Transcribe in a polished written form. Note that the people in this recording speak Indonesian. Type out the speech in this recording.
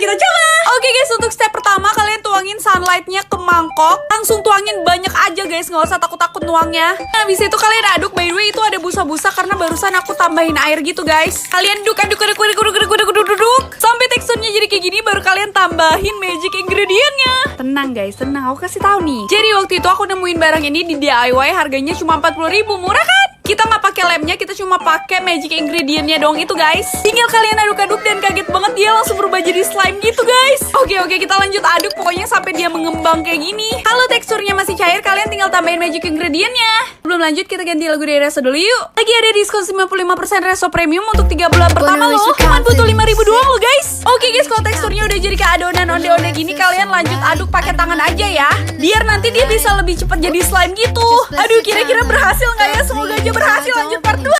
kita coba. Oke guys, untuk step pertama kalian tuangin sunlightnya ke mangkok. Langsung tuangin banyak aja guys, nggak usah takut-takut nuangnya. Nah, habis itu kalian aduk. By the way itu ada busa-busa karena barusan aku tambahin air gitu guys. Kalian aduk sampai teksturnya jadi kayak gini, baru kalian tambahin magic ingredientnya. Tenang guys, tenang, aku kasih tahu nih. Jadi waktu itu aku nemuin barang ini di DIY, harganya cuma 40.000, murah kan? Kita nggak pakai lemnya, kita cuma pakai magic ingredientnya doang itu guys. Tinggal kalian aduk-aduk dan kaget banget dia langsung berubah jadi slime gitu guys. Oke, kita lanjut aduk pokoknya sampai dia mengembang kayak gini. Kalau teksturnya masih cair, kalian tinggal tambahin magic ingredientnya. Sebelum lanjut, kita ganti lagu dari Reso dulu yuk. Lagi ada diskon 95% Reso Premium untuk 3 bulan pertama loh. Cuma butuh 5.000 doang loh guys. Oke guys, kalau teksturnya udah jadi kayak adonan onde-onde gini, kalian lanjut aduk pakai tangan aja ya. Biar nanti dia bisa lebih cepat jadi slime gitu. Aduh, kira-kira berhasil nggak ya? Semoga aja berhasil. Lanjut part 2.